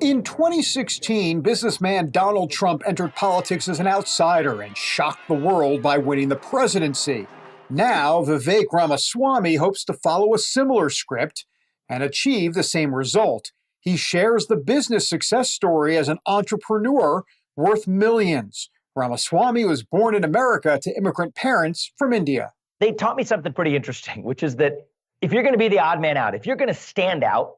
In 2016, businessman Donald Trump entered politics as an outsider and shocked the world by winning the presidency. Now, Vivek Ramaswamy hopes to follow a similar script and achieve the same result. He shares the business success story as an entrepreneur worth millions. Ramaswamy was born in America to immigrant parents from India. They taught me something pretty interesting, which is that if you're going to be the odd man out, if you're going to stand out,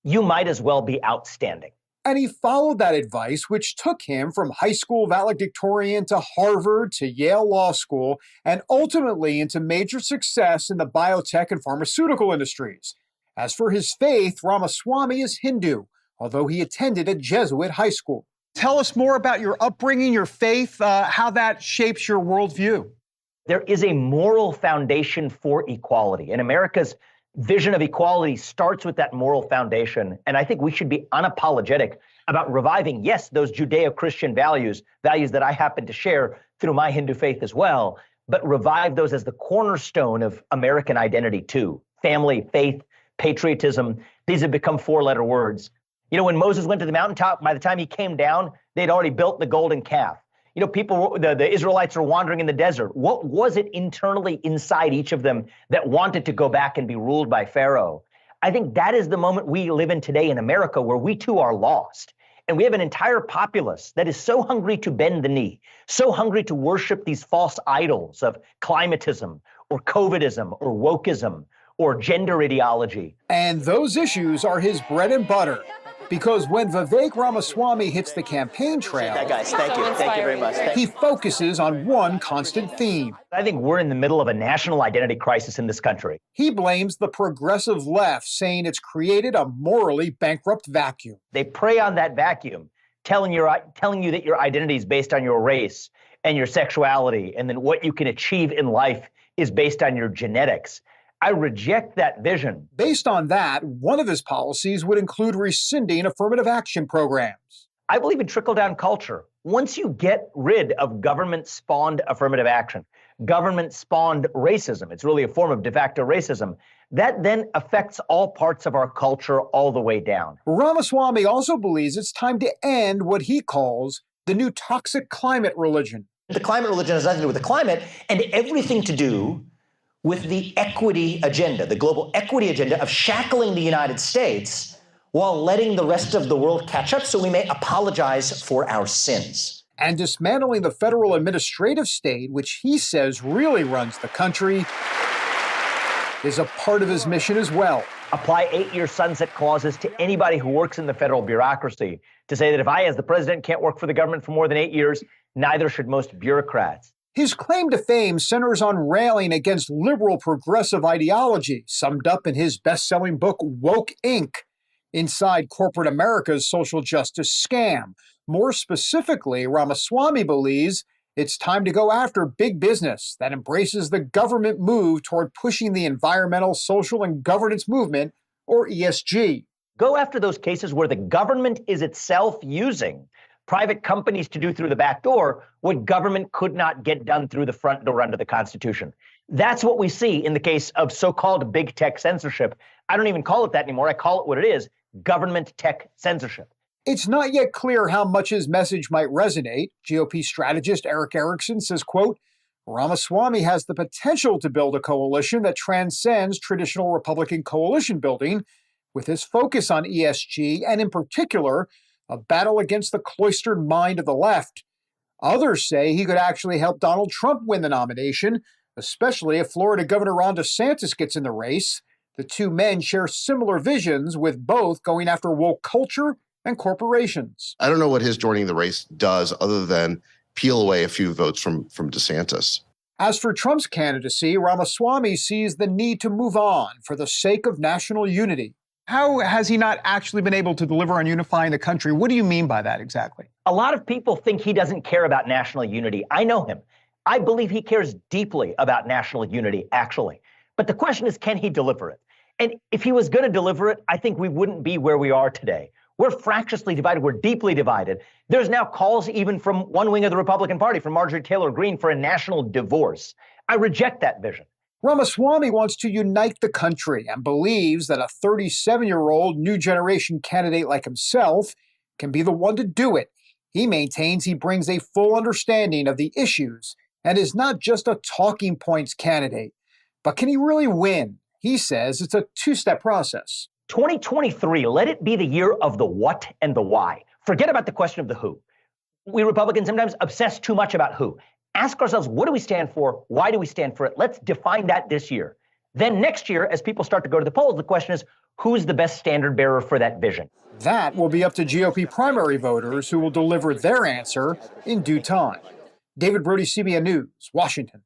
you might as well be outstanding. And he followed that advice, which took him from high school valedictorian to Harvard to Yale Law School, and ultimately into major success in the biotech and pharmaceutical industries. As for his faith, Ramaswamy is Hindu, although he attended a Jesuit high school. Tell us more about your upbringing, your faith, how that shapes your worldview. There is a moral foundation for equality, and America's vision of equality starts with that moral foundation. And I think we should be unapologetic about reviving, yes, those Judeo-Christian values that I happen to share through my Hindu faith as well, but revive those as the cornerstone of American identity too. Family, faith, patriotism, these have become four-letter words. You know, when Moses went to the mountaintop, by the time he came down, they'd already built the golden calf. You know, the Israelites are wandering in the desert. What was it internally inside each of them that wanted to go back and be ruled by Pharaoh? I think that is the moment we live in today in America, where we too are lost. And we have an entire populace that is so hungry to bend the knee, so hungry to worship these false idols of climatism or COVIDism or wokeism or gender ideology. And those issues are his bread and butter. Because when Vivek Ramaswamy hits the campaign trail, Thank you very much. He focuses on one constant theme. I think we're in the middle of a national identity crisis in this country. He blames the progressive left, saying it's created a morally bankrupt vacuum. They prey on that vacuum, telling you that your identity is based on your race and your sexuality, and then what you can achieve in life is based on your genetics. I reject that vision. Based on that, one of his policies would include rescinding affirmative action programs. I believe in trickle-down culture. Once you get rid of government-spawned affirmative action, government-spawned racism, it's really a form of de facto racism, that then affects all parts of our culture all the way down. Ramaswamy also believes it's time to end what he calls the new toxic climate religion. The climate religion has nothing to do with the climate and everything to do with the equity agenda, the global equity agenda of shackling the United States while letting the rest of the world catch up so we may apologize for our sins. And dismantling the federal administrative state, which he says really runs the country, is a part of his mission as well. Apply 8-year sunset clauses to anybody who works in the federal bureaucracy to say that if I, as the president, can't work for the government for more than 8 years, neither should most bureaucrats. His claim to fame centers on railing against liberal progressive ideology, summed up in his best-selling book, Woke Inc., Inside Corporate America's Social Justice Scam. More specifically, Ramaswamy believes it's time to go after big business that embraces the government move toward pushing the environmental, social, and governance movement, or ESG. Go after those cases where the government is itself using private companies to do through the back door what government could not get done through the front door under the Constitution. That's what we see in the case of so-called big tech censorship. I don't even call it that anymore. I call it what it is, government tech censorship. It's not yet clear how much his message might resonate. GOP strategist Eric Erickson says, quote, Ramaswamy has the potential to build a coalition that transcends traditional Republican coalition building with his focus on ESG and, in particular, a battle against the cloistered mind of the left. Others say he could actually help Donald Trump win the nomination, especially if Florida Governor Ron DeSantis gets in the race. The two men share similar visions, with both going after woke culture and corporations. I don't know what his joining the race does other than peel away a few votes from DeSantis. As for Trump's candidacy, Ramaswamy sees the need to move on for the sake of national unity. How has he not actually been able to deliver on unifying the country? What do you mean by that exactly? A lot of people think he doesn't care about national unity. I know him. I believe he cares deeply about national unity, actually. But the question is, can he deliver it? And if he was going to deliver it, I think we wouldn't be where we are today. We're fractiously divided. We're deeply divided. There's now calls even from one wing of the Republican Party, from Marjorie Taylor Greene, for a national divorce. I reject that vision. Ramaswamy wants to unite the country and believes that a 37-year-old new generation candidate like himself can be the one to do it. He maintains he brings a full understanding of the issues and is not just a talking points candidate. But can he really win? He says it's a two-step process. 2023, let it be the year of the what and the why. Forget about the question of the who. We Republicans sometimes obsess too much about who. Ask ourselves, what do we stand for? Why do we stand for it? Let's define that this year. Then next year, as people start to go to the polls, the question is, who's the best standard bearer for that vision? That will be up to GOP primary voters who will deliver their answer in due time. David Brody, CBN News, Washington.